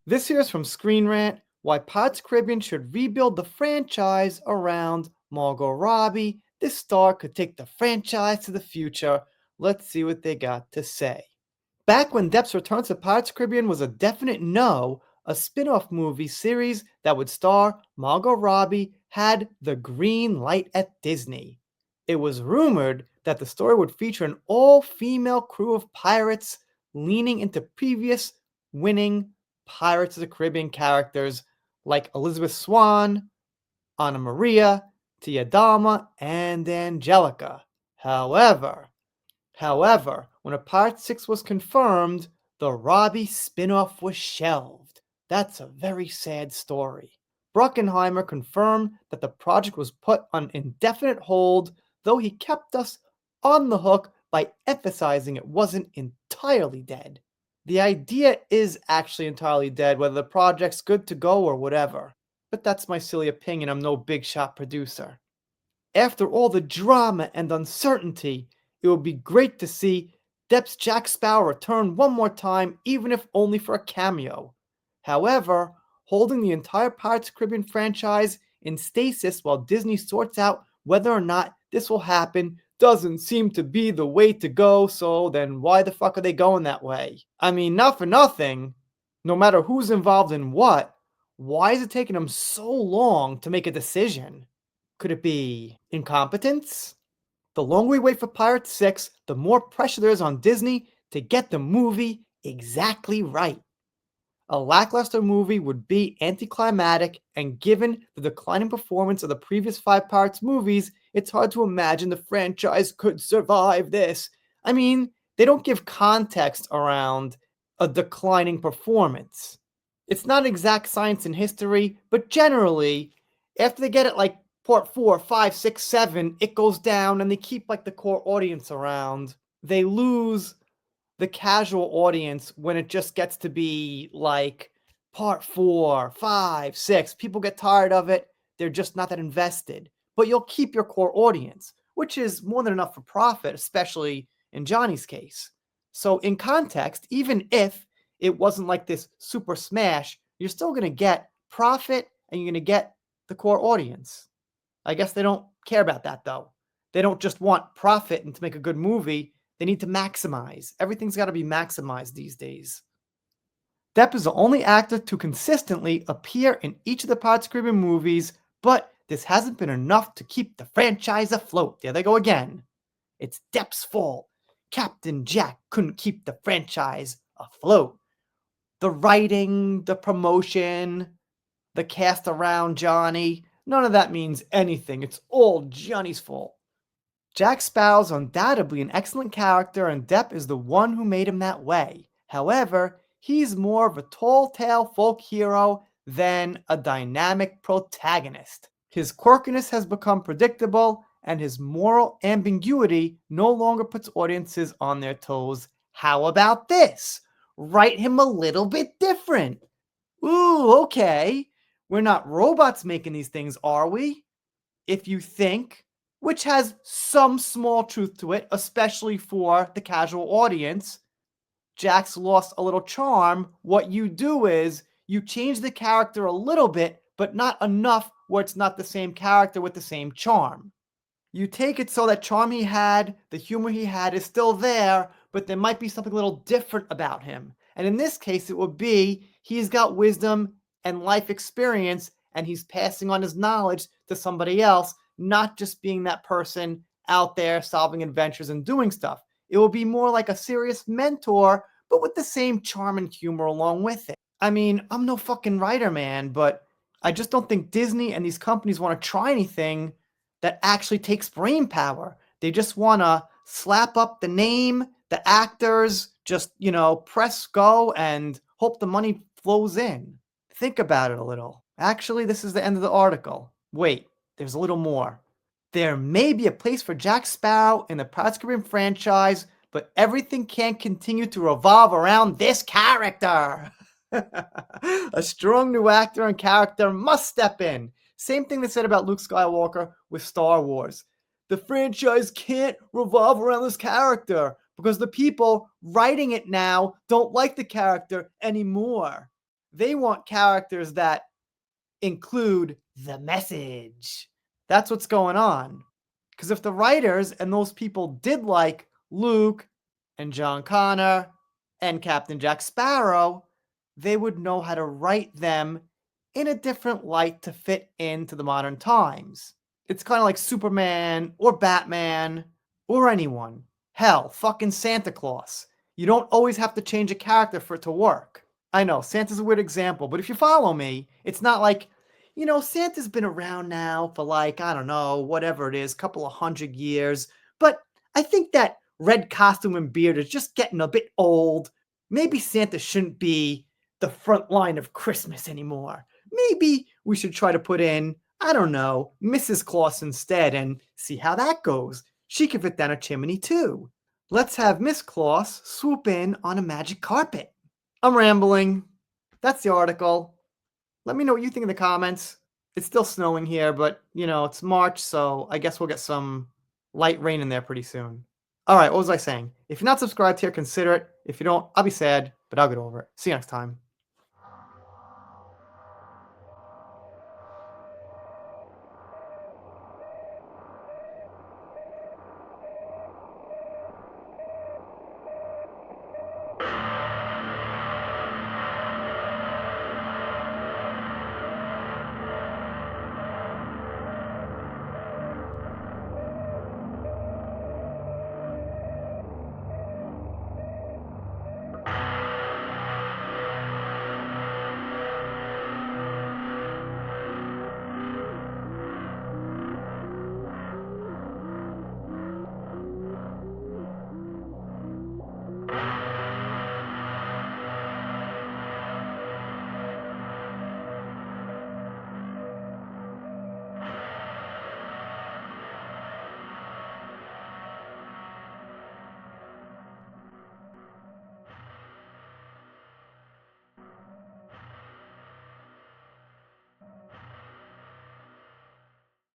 This here is from Screen Rant, why Pirates of the Caribbean should rebuild the franchise around Margot Robbie. This star could take the franchise to the future. Let's see what they got to say. Back when Depp's return to Pirates of the Caribbean was a definite no, a spin-off movie series that would star Margot Robbie had the green light at Disney. It was rumored that the story would feature an all-female crew of pirates leaning into previous winning Pirates of the Caribbean characters like Elizabeth Swann, Anna Maria, Tia Dalma, and Angelica. However, when a Part 6 was confirmed, the Robbie spin-off was shelved. That's a very sad story. Bruckheimer confirmed that the project was put on indefinite hold, though he kept us on the hook by emphasizing it wasn't entirely dead. The idea is actually entirely dead, whether the project's good to go or whatever. But that's my silly opinion, I'm no big shot producer. After all the drama and uncertainty, it would be great to see Depp's Jack Sparrow return one more time, even if only for a cameo. However, holding the entire Pirates of the Caribbean franchise in stasis while Disney sorts out whether or not this will happen doesn't seem to be the way to go, so then why the fuck are they going that way? I mean, not for nothing, no matter who's involved in what, why is it taking them so long to make a decision? Could it be incompetence? The longer we wait for Pirates 6, the more pressure there is on Disney to get the movie exactly right. A lackluster movie would be anticlimactic, and given the declining performance of the previous 5 Pirates movies, it's hard to imagine the franchise could survive this. I mean, they don't give context around a declining performance. It's not exact science in history, but generally, after they get it like Part 4, 5, 6, 7, it goes down and they keep like the core audience around. They lose the casual audience when it just gets to be like Part 4, 5, 6. People get tired of it. They're just not that invested. But you'll keep your core audience, which is more than enough for profit, especially in Johnny's case. So, in context, even if it wasn't like this super smash, you're still going to get profit and you're going to get the core audience. I guess they don't care about that though. They don't just want profit and to make a good movie. They need to maximize. Everything's got to be maximized these days. Depp is the only actor to consistently appear in each of the Pirates of the Caribbean movies, but this hasn't been enough to keep the franchise afloat. There they go again. It's Depp's fault. Captain Jack couldn't keep the franchise afloat. The writing, the promotion, the cast around Johnny, none of that means anything. It's all Johnny's fault. Jack Sparrow's undoubtedly an excellent character, and Depp is the one who made him that way. However, he's more of a tall tale folk hero than a dynamic protagonist. His quirkiness has become predictable, and his moral ambiguity no longer puts audiences on their toes. How about this? Write him a little bit different. Ooh, okay. We're not robots making these things, are we? If you think, which has some small truth to it, especially for the casual audience, Jack's lost a little charm. What you do is you change the character a little bit, but not enough where it's not the same character with the same charm. You take it so that charm he had, the humor he had is still there, but there might be something a little different about him. And in this case, it would be he's got wisdom and life experience, and he's passing on his knowledge to somebody else, not just being that person out there solving adventures and doing stuff. It will be more like a serious mentor, but with the same charm and humor along with it. I mean, I'm no fucking writer, man, but I just don't think Disney and these companies want to try anything that actually takes brain power. They just want to slap up the name, the actors, just, press go and hope the money flows in. Think about it a little. Actually, this is the end of the article. Wait, there's a little more. There may be a place for Jack Sparrow in the Pirates of the Caribbean franchise, but everything can't continue to revolve around this character. A strong new actor and character must step in. Same thing they said about Luke Skywalker with Star Wars. The franchise can't revolve around this character because the people writing it now don't like the character anymore. They want characters that include the message. That's what's going on. Because if the writers and those people did like Luke and John Connor and Captain Jack Sparrow, they would know how to write them in a different light to fit into the modern times. It's kind of like Superman or Batman or anyone. Hell, fucking Santa Claus. You don't always have to change a character for it to work. I know, Santa's a weird example, but if you follow me, it's not like, Santa's been around now for like, I don't know, whatever it is, couple of 100 years. But I think that red costume and beard is just getting a bit old. Maybe Santa shouldn't be the front line of Christmas anymore. Maybe we should try to put in, I don't know, Mrs. Claus instead and see how that goes. She can fit down a chimney too. Let's have Miss Claus swoop in on a magic carpet. I'm rambling. That's the article. Let me know what you think in the comments. It's still snowing here, but it's March, so I guess we'll get some light rain in there pretty soon. All right, what was I saying? If you're not subscribed here, consider it. If you don't, I'll be sad, but I'll get over it. See you next time.